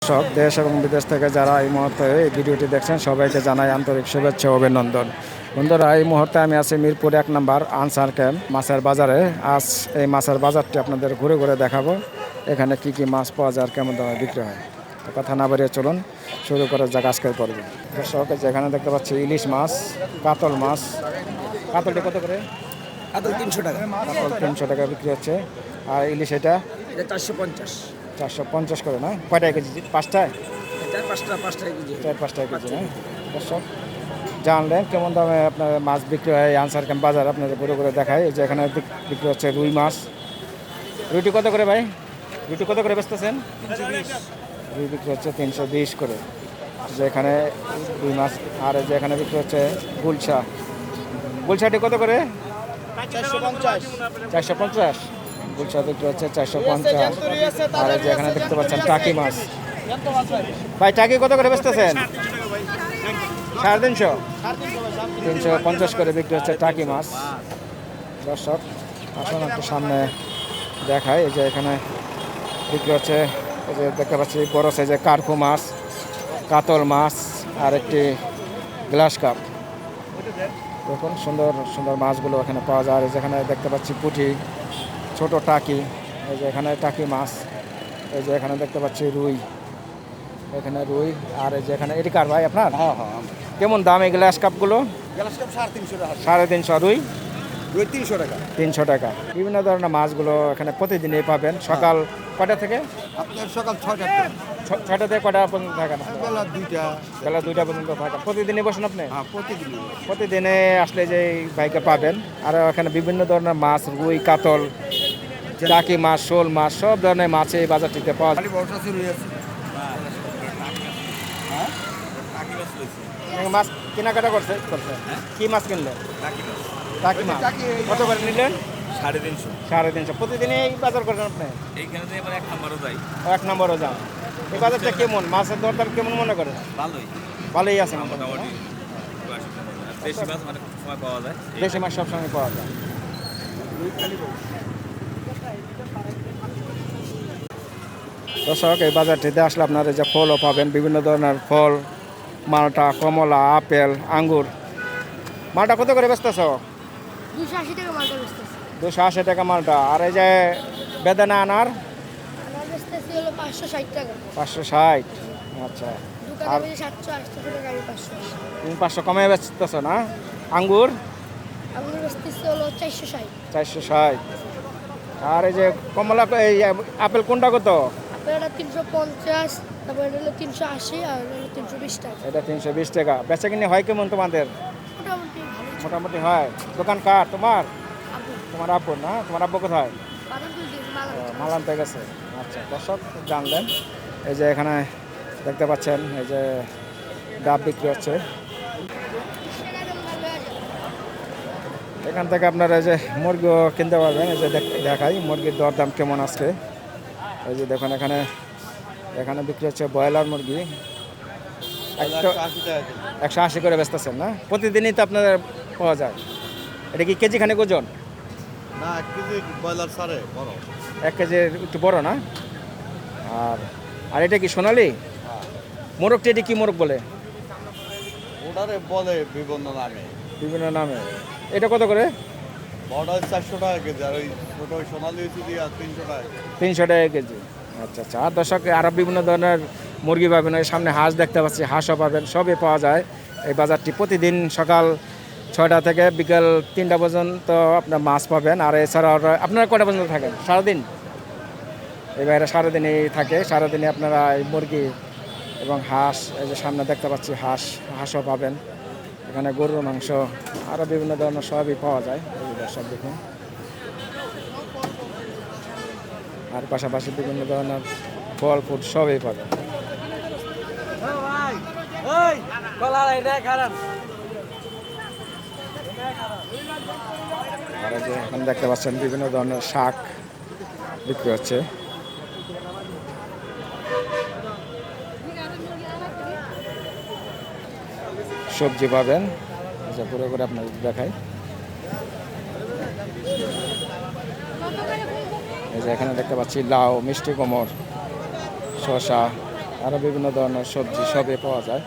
দর্শক দেশ এবং বিদেশ থেকে যারা এই মুহূর্তে এই ভিডিওটি দেখছেন সবাইকে জানাই আন্তরিক শুভেচ্ছা ও অভিনন্দন। বন্ধুরা, এই মুহূর্তে আমি আছি মিরপুর 1 নম্বর আনসার ক্যাম্প মাছের বাজারে। আজ এই মাছের বাজারটি আপনাদের ঘুরে ঘুরে দেখাবো, এখানে কি কি মাছ পাওয়া যায় আর কেমন দামে বিক্রি হয়। তো কথা না বাড়িয়ে চলুন শুরু করার জায়গা আজকের পর্বে। দর্শক, যেখানে দেখতে পাচ্ছি ইলিশ মাছ, কাতল মাছ। কাতলটি কত করে? কাতল 300 টাকা। কাতল 300 টাকা বিক্রি হচ্ছে। আর ইলিশ এটা এটা 450। 450 করে না? কয়টায় কেজি? পাঁচটায়? এটা পাঁচটা কেজি। 4-5 কেজি না? দর্শক জানলেন কেমন দামে আপনার মাছ বিক্রি হয় আনসার ক্যাম্প বাজার, আপনাদের ঘুরে ঘুরে দেখায়। এই যে এখানে বিক্রি হচ্ছে রুই মাছ। রুইটি কত করে ভাই? রুইটি কত করে বেচতেছেন? 320। রুই বিক্রি হচ্ছে 320 করে। যে এখানে রুই মাছ। আর এই যে এখানে বিক্রি হচ্ছে গুলশা। গুলশাটি কত করে? 450। 450। গুলশা বিক্রি হচ্ছে 450। আর এই যে এখানে দেখতে পাচ্ছেন টাকি মাছ। ভাই টাকি কত করে বেচতেছেন? 350। 350 করে বিক্রি হচ্ছে টাকি মাছ। দর্শক আসুন একটু সামনে দেখায়। এই যে এখানে বিক্রি হচ্ছে, এই যে দেখতে পাচ্ছি বড় সাইজের কার্পু মাছ, কাতল মাছ আর একটি গ্লাস কাপ। দেখুন সুন্দর সুন্দর মাছগুলো এখানে পাওয়া যায়। আর যেখানে দেখতে পাচ্ছি পুঁটি, ছোট টাকি। এই যে এখানে টাকি মাছ। এই যে এখানে দেখতে পাচ্ছি রুই, এখানে রুই। আর এই যে এখানে এটি কার ভাই আপনার? হ্যাঁ হ্যাঁ। কেমন দাম এই গ্লাস কাপগুলো? গ্লাস কাপ 350 টাকা। 350। রুই? রুই 300 টাকা। 300 টাকা। বিভিন্ন ধরনের মাছগুলো এখানে প্রতিদিনই পাবেন। সকাল কয়টা থেকে? আপনার সকাল 6টা থেকে। 6টা থেকে কয়টা পর্যন্ত থাকেন? বেলা 2টা। বেলা 2টা পর্যন্ত থাকেন। প্রতিদিনই বসেন আপনি? হ্যাঁ, প্রতিদিন। প্রতিদিনে আসলে যে এই বাইকে পাবেন। আর এখানে বিভিন্ন ধরনের মাছ, রুই, কাতল, টাকি মাছ, শোল মাছ, সব ধরনের মাছ এই বাজারটিতে পাওয়া যায়। খালি বর্ষা শুরু হয়েছে। মাছ কেনাকাটা করছে? কি মাছ কিনলেন? টাকি মাছ। কত করে নিলেন? 350। 350। প্রতিদিনই এই বাজার করেন আপনি? এইখানে তো এবার 1 নম্বরও যাই। 1 নম্বরও যান। এই বাজারটা কেমন? মাছের দরদাম কেমন মনে করেন? ভালোই ভালোই আছে মোটামুটি। দেশি মাছ অনেক সময় পাওয়া যায়। দেশি মাছ সবসময় পাওয়া যায়। দর্শক, এই বাজারটিতে আসলে আপনারা যে ফলও পাবেন, বিভিন্ন ধরনের ফল, মালটা, কমলা, আপেল, আঙ্গুর। মালটা কত করে বেচতেছ? 280 টাকা মালটা বেচতেছি। 280 টাকা মালটা। আর এই যে বেদানা আনার? আনার বেচতেছি হলো 560 টাকা। 560। আচ্ছা। দোকানে আর বেশি 780 টাকা, আমি 580। তুমি 500 কমে বেচতেছ না? আঙ্গুর? আঙুর বেচতেছি হলো 460। 460। আর এই যে কমলা, এই আপেল কোনটা কত? আপেল এটা 350, তারপর এটা হলো 380, আর এটা হলো 320 টাকা। এটা 320 টাকা। বেচা কিনে হয় কেমন তোমাদের? মোটামুটি ভালো। মোটামুটি হয়। দোকান কার? তোমার? আপু তোমার আব্বুর না? তোমার আব্বু কোথায়? বাদাম তুলতে মালা মালান পেয়ে গেছে। আচ্ছা, দর্শক জানলেন। এই যে এখানে দেখতে পাচ্ছেন এই যে ডাব বিক্রি হচ্ছে। এখান থেকে আপনারা এই যে মুরগিও কিনতে পারবেন। এই যে দেখাই মুরগির দরদাম কেমন আজকে। এই যে দেখুন এখানে এখানে বিক্রি হচ্ছে ব্রয়লার মুরগি। 180 করে বেচতেছেন না? প্রতিদিনই তো আপনাদের পাওয়া যায়। এটা কি কেজি খানিক ওজন? না, 1 কেজি ব্রয়লার সারে বড়। 1 কেজি একটু বড় না? আর আর এটা কি সোনালি মোরগটি? এটি কি মোরগ বলে? ওটারে বলে বিভিন্ন নামে। বিভিন্ন নামে। এটা কত করে? বড় 400 টাকা কেজি, আর ওই ছোট ওই সোনালি হয়েছে দিয়ে 300 টাকা। 300 টাকা কেজি। আচ্ছা আচ্ছা। আর দর্শক আরও বিভিন্ন ধরনের মুরগি পাবেন। ওই সামনে হাঁস দেখতে পাচ্ছি, হাঁসও পাবেন। সবই পাওয়া যায় এই বাজারটি। প্রতিদিন সকাল 6টা থেকে বিকেল 3টা পর্যন্ত আপনার মাছ পাবেন। আর এছাড়াও আপনারা কটা পর্যন্ত থাকেন সারাদিন? এই বাইরে সারাদিনই থাকে। সারাদিনে আপনারা এই মুরগি এবং হাঁস, এই যে সামনে দেখতে পাচ্ছি হাঁসও পাবেন। এখানে গরুর মাংস, আরও বিভিন্ন ধরনের সবই পাওয়া যায়। এই যে দর্শক দেখুন। আর পাশাপাশি বিভিন্ন ধরনের ফল ফুড সবই পাবেন। আর এই যে এখানে দেখতে পাচ্ছেন বিভিন্ন ধরনের শাক বিক্রি হচ্ছে। সবজি পাবেন। আচ্ছা, ঘুরে ঘুরে আপনাদের দেখাই। এই যে এখানে দেখতে পাচ্ছি লাউ, মিষ্টি কুমড়, শসা, আরও বিভিন্ন ধরনের সবজি সবই পাওয়া যায়।